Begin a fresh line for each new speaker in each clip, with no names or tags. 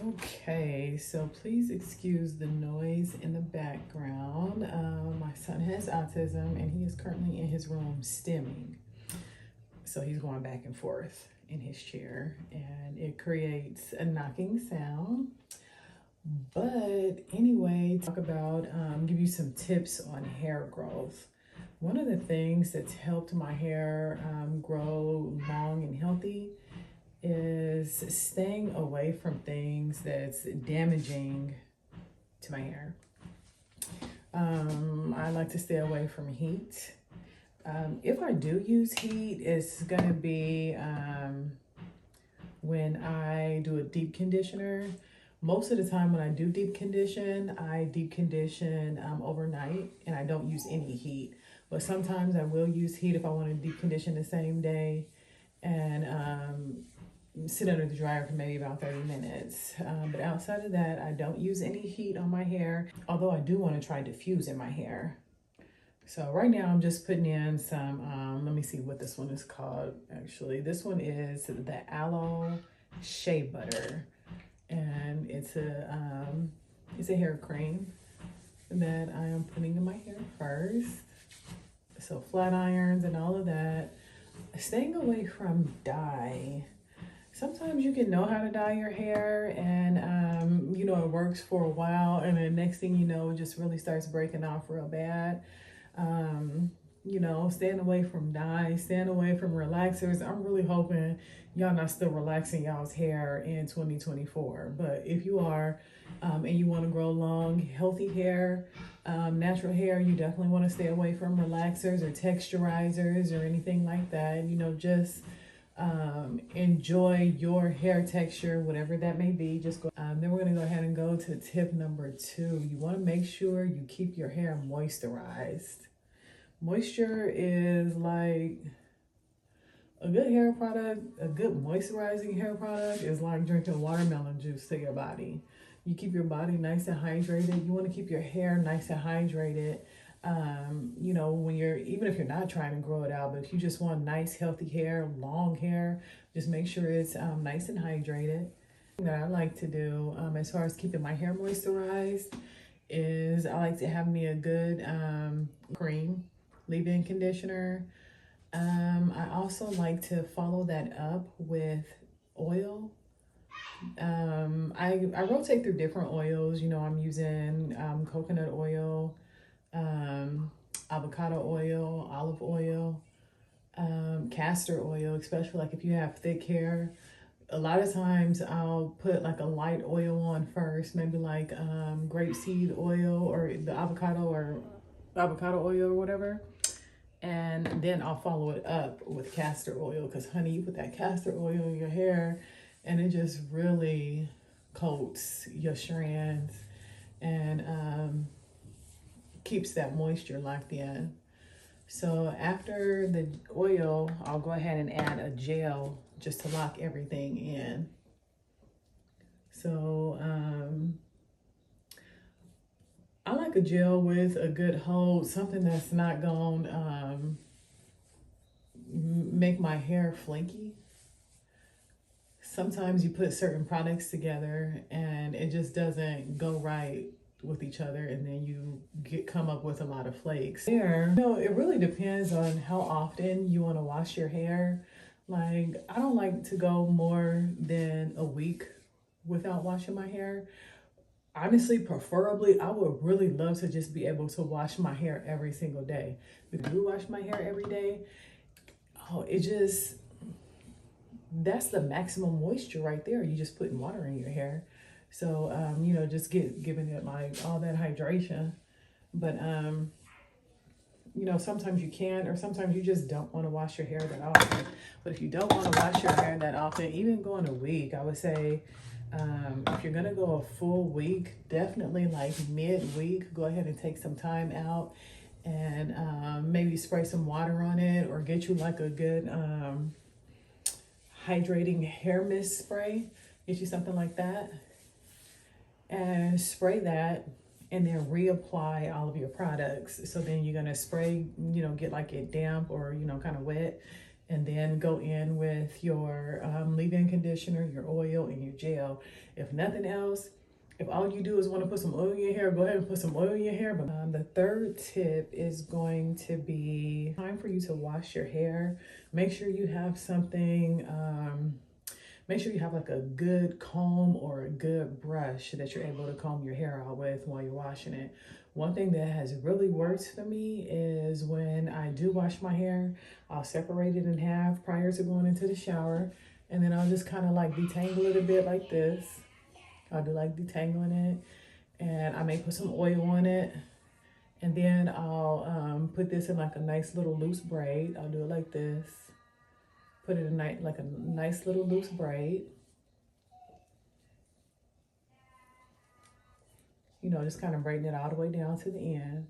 Okay, so please excuse the noise in the background. My son has autism and he is currently in his room stimming. So he's going back and forth in his chair and it creates a knocking sound. But anyway, talk about, give you some tips on hair growth. One of the things that's helped my hair grow long and healthy is staying away from things that's damaging to my hair. I like to stay away from heat. If I do use heat, it's gonna be when I do a deep conditioner. Most of the time when I do deep condition, I deep condition overnight and I don't use any heat. But sometimes I will use heat if I want to deep condition the same day and sit under the dryer for maybe about 30 minutes. But outside of that, I don't use any heat on my hair, although I do want to try diffuse in my hair. So right now I'm just putting in some, let me see what this one is called actually. This one is the Aloe Shea Butter. And it's a hair cream that I am putting in my hair first. So flat irons and all of that. Staying away from dye. Sometimes you can know how to dye your hair and you know, it works for a while and then next thing you know, it just really starts breaking off real bad. You know, staying away from dye, staying away from relaxers. I'm really hoping y'all not still relaxing y'all's hair in 2024. But if you are and you want to grow long, healthy hair, natural hair, you definitely want to stay away from relaxers or texturizers or anything like that. You know, just enjoy your hair texture, whatever that may be. Just go. Then we're going to go ahead and go to tip number 2. You want to make sure you keep your hair moisturized. Moisture is like a good hair product, a good moisturizing hair product is like drinking watermelon juice to your body. You keep your body nice and hydrated. You want to keep your hair nice and hydrated. You know, when even if you're not trying to grow it out, but if you just want nice, healthy hair, long hair, just make sure it's nice and hydrated. That I like to do as far as keeping my hair moisturized is I like to have me a good cream leave-in conditioner. I also like to follow that up with oil. I rotate through different oils. You know, I'm using coconut oil, avocado oil, olive oil, castor oil, especially like if you have thick hair. A lot of times I'll put like a light oil on first, maybe like grapeseed oil or the avocado oil or whatever. And then I'll follow it up with castor oil because honey, you put that castor oil in your hair and it just really coats your strands and keeps that moisture locked in. So after the oil, I'll go ahead and add a gel just to lock everything in. So I like a gel with a good hold, something that's not going to make my hair flaky. Sometimes you put certain products together and it just doesn't go right with each other and then you come up with a lot of flakes. Hair, you know, it really depends on how often you want to wash your hair. Like, I don't like to go more than a week without washing my hair. Honestly, preferably, I would really love to just be able to wash my hair every single day. If I do wash my hair every day, oh, that's the maximum moisture right there. You just putting water in your hair. So, you know, just giving it like all that hydration. But, you know, sometimes you can, or sometimes you just don't want to wash your hair that often. But if you don't want to wash your hair that often, even going a week, I would say, if you're gonna go a full week, definitely like mid-week, go ahead and take some time out and maybe spray some water on it or get you like a good hydrating hair mist spray. Get you something like that and spray that and then reapply all of your products. So then you're gonna spray, you know, get like it damp or, you know, kind of wet and then go in with your leave-in conditioner, your oil, and your gel. If nothing else, if all you do is want to put some oil in your hair, go ahead and put some oil in your hair. But the third tip is going to be time for you to wash your hair. Make sure you have something, make sure you have like a good comb or a good brush that you're able to comb your hair out with while you're washing it. One thing that has really worked for me is when I do wash my hair, I'll separate it in half prior to going into the shower. And then I'll just kind of like detangle it a bit like this. I'll do like detangling it. And I may put some oil on it. And then I'll put this in like a nice little loose braid. I'll do it like this. Put it in like a nice little loose braid. You know, just kind of braiding it all the way down to the end.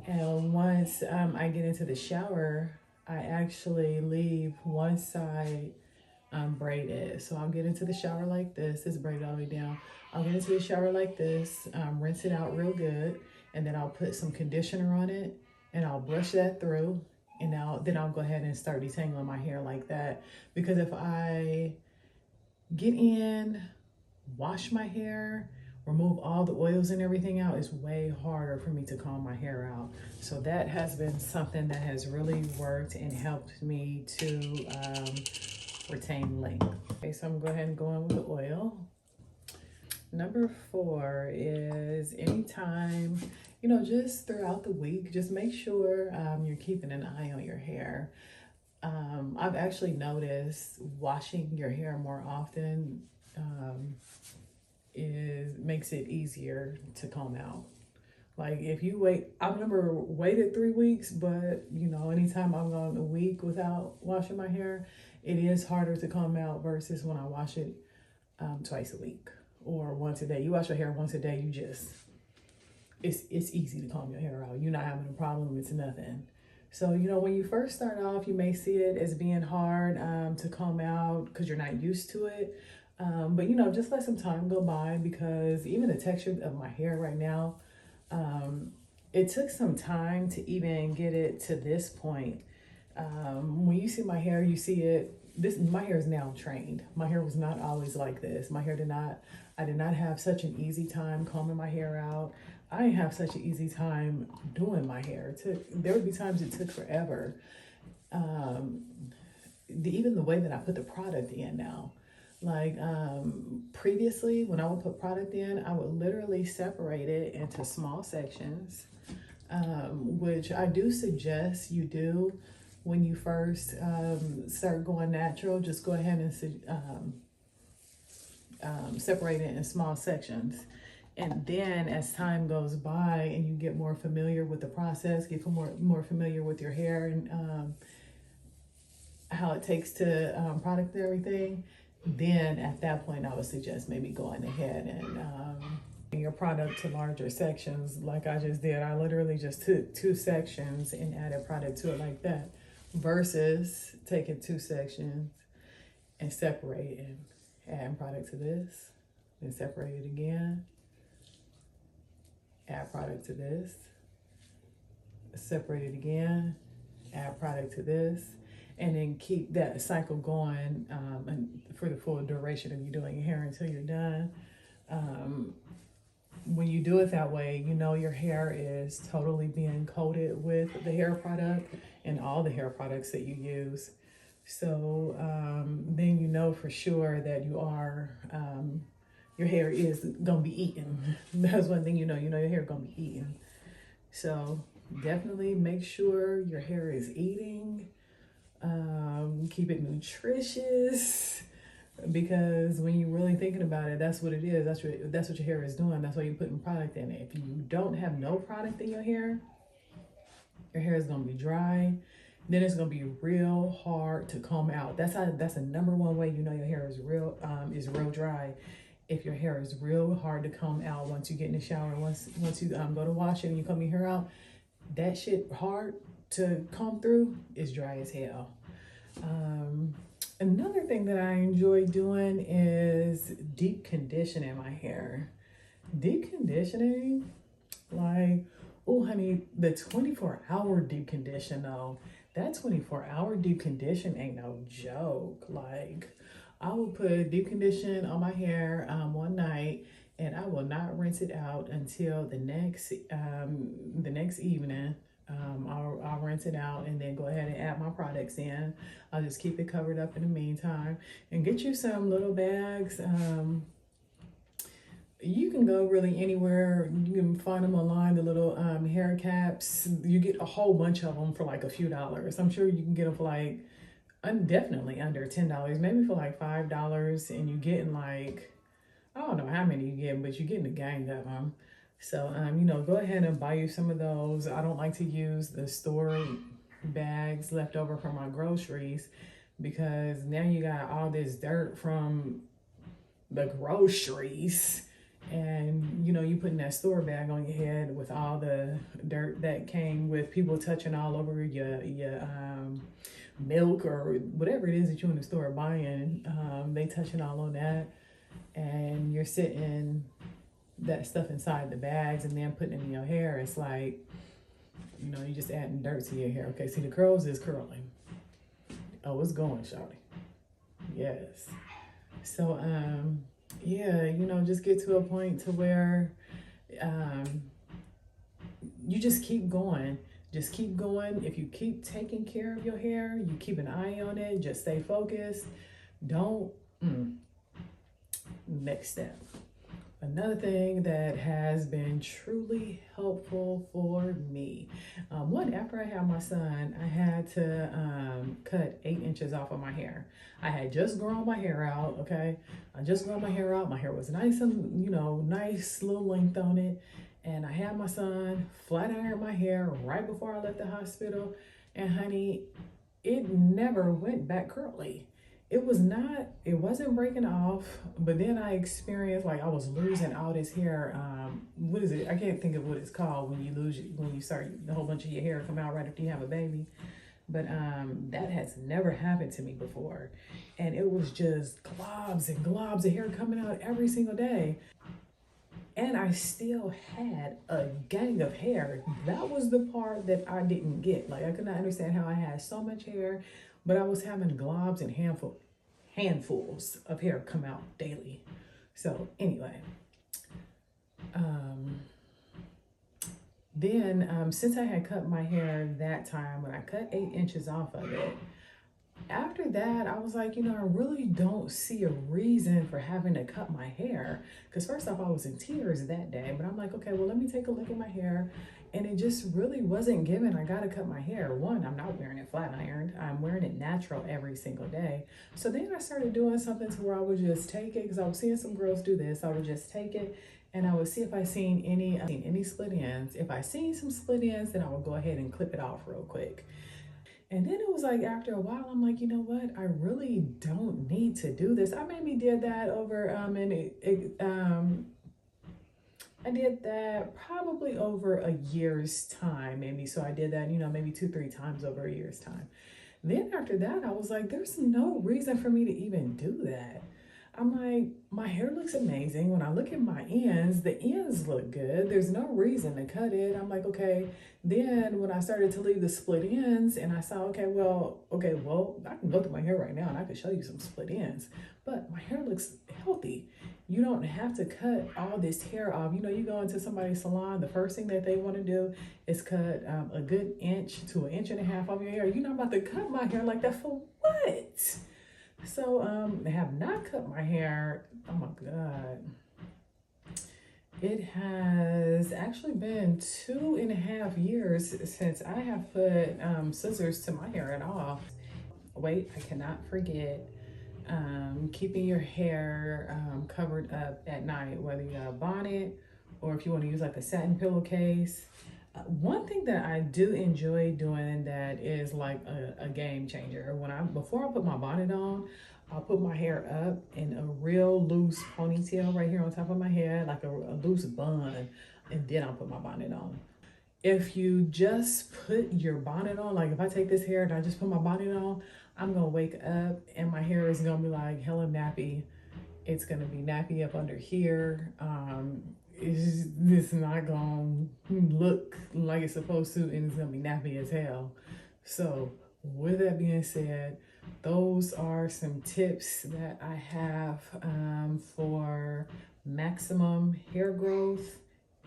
And once I get into the shower, I actually leave one side braided. So I'll get into the shower like this. It's braided all the way down. I'll get into the shower like this, rinse it out real good, and then I'll put some conditioner on it, and I'll brush that through, and then I'll go ahead and start detangling my hair like that. Because if I get in, wash my hair, remove all the oils and everything out, it's way harder for me to comb my hair out. So that has been something that has really worked and helped me to retain length. Okay, so I'm going to go ahead and go in with the oil. Number 4 is anytime, you know, just throughout the week, just make sure you're keeping an eye on your hair. I've actually noticed washing your hair more often makes it easier to comb out. Like if you wait, I've never waited 3 weeks, but you know, anytime I've gone a week without washing my hair, it is harder to comb out versus when I wash it twice a week or once a day. You wash your hair once a day, it's easy to comb your hair out. You're not having a problem, it's nothing. So, you know, when you first start off, you may see it as being hard to comb out because you're not used to it. But, you know, just let some time go by, because even the texture of my hair right now, it took some time to even get it to this point. When you see my hair, you see it. My hair is now trained. My hair was not always like this. I did not have such an easy time combing my hair out. I didn't have such an easy time doing my hair. There would be times it took forever. Even the way that I put the product in now. Like previously, when I would put product in, I would literally separate it into small sections, which I do suggest you do when you first start going natural. Just go ahead and separate it in small sections. And then as time goes by and you get more familiar with the process, get more familiar with your hair and how it takes to product and everything, then at that point I would suggest maybe going ahead and your product to larger sections like I just did. I literally just took 2 sections and added product to it like that, versus taking 2 sections and separating, adding product to this, then separate it again, add product to this, separate it again, add product to this, and then keep that cycle going and for the full duration of you doing your hair until you're done. When you do it that way, you know your hair is totally being coated with the hair product and all the hair products that you use. So then you know for sure that your hair is gonna be eaten. That's one thing you know your hair gonna be eaten. So definitely make sure your hair is eating. Keep it nutritious, because when you're really thinking about it, that's what it is. That's what your hair is doing. That's why you're putting product in it. If you don't have no product in your hair is gonna be dry. Then it's gonna be real hard to comb out. That's the number one way you know your hair is real dry. If your hair is real hard to comb out once you get in the shower, once you go to wash it and you comb your hair out, that shit hard to comb through is dry as hell. Another thing that I enjoy doing is deep conditioning my hair. Deep conditioning, like, oh honey, the 24-hour deep condition though, that 24-hour deep condition ain't no joke. Like, I will put deep condition on my hair one night, and I will not rinse it out until the next evening. I'll rinse it out and then go ahead and add my products in. I'll just keep it covered up in the meantime, and get you some little bags. You can go really anywhere. You can find them online, the little hair caps. You get a whole bunch of them for like a few dollars. I'm sure you can get them for like definitely under $10, maybe for like $5, and you're getting like, I don't know how many you get, but you're getting a gang of them. So you know, go ahead and buy you some of those. I don't like to use the store bags left over from my groceries, because now you got all this dirt from the groceries, and you know, you putting that store bag on your head with all the dirt that came with people touching all over your milk or whatever it is that you're in the store buying. They touching all on that, and you're sitting that stuff inside the bags and then putting it in your hair. It's like, you know, you're just adding dirt to your hair. Okay, see, the curls is curling. Oh, it's going, shawty. Yes. So yeah, you know, just get to a point to where you just keep going. Just keep going. If you keep taking care of your hair, you keep an eye on it, just stay focused. Don't next step. Another thing that has been truly helpful for me. After I had my son, I had to cut 8 inches off of my hair. I had just grown my hair out, okay? I just grown my hair out. My hair was nice and, you know, nice little length on it. And I had my son flat iron my hair right before I left the hospital. And honey, it never went back curly. It wasn't breaking off, but then I experienced like I was losing all this hair. What is it? I can't think of what it's called when you start a whole bunch of your hair come out right after you have a baby. But that has never happened to me before. And it was just globs and globs of hair coming out every single day. And I still had a gang of hair. That was the part that I didn't get. Like, I could not understand how I had so much hair, but I was having globs and handfuls of hair come out daily. So anyway, then since I had cut my hair that time, when I cut 8 inches off of it, after that, I was like, you know, I really don't see a reason for having to cut my hair. Because first off, I was in tears that day. But I'm like, okay, well, let me take a look at my hair. And it just really wasn't given. I got to cut my hair. One, I'm not wearing it flat ironed. I'm wearing it natural every single day. So then I started doing something to where I would just take it, because I was seeing some girls do this. I would just take it and I would see if I seen any split ends. If I seen some split ends, then I would go ahead and clip it off real quick. And then it was like, after a while, I'm like, you know what? I really don't need to do this. I maybe did that over, I did that probably over a year's time, maybe. So I did that, you know, maybe 2-3 times over a year's time. Then after that, I was like, there's no reason for me to even do that. I'm like, my hair looks amazing. When I look at my ends, the ends look good. There's no reason to cut it. I'm like, okay. Then when I started to leave the split ends and I saw, okay, well, I can look at my hair right now and I can show you some split ends, but my hair looks healthy. You don't have to cut all this hair off. You know, you go into somebody's salon, the first thing that they want to do is cut a good 1 inch to 1.5 inches of your hair. You're not about to cut my hair like that for what? So I have not cut my hair. Oh my God. It has actually been 2.5 years since I have put scissors to my hair at all. Wait, I cannot forget keeping your hair covered up at night, whether you got a bonnet or if you want to use like a satin pillowcase. One thing that I do enjoy doing that is like a game changer. Before I put my bonnet on, I'll put my hair up in a real loose ponytail right here on top of my head, like a loose bun, and then I'll put my bonnet on. If you just put your bonnet on, like if I take this hair and I just put my bonnet on, I'm gonna wake up and my hair is gonna be like hella nappy. It's gonna be nappy up under here. It's not gonna look like it's supposed to, and it's gonna be nappy as hell. So with that being said, those are some tips that I have for maximum hair growth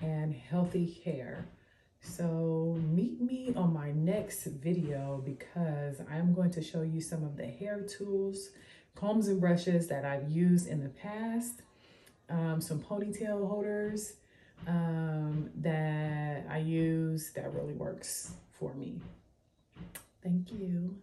and healthy hair. So meet me on my next video because I'm going to show you some of the hair tools, combs and brushes that I've used in the past, some ponytail holders that I use that really works for me. Thank you.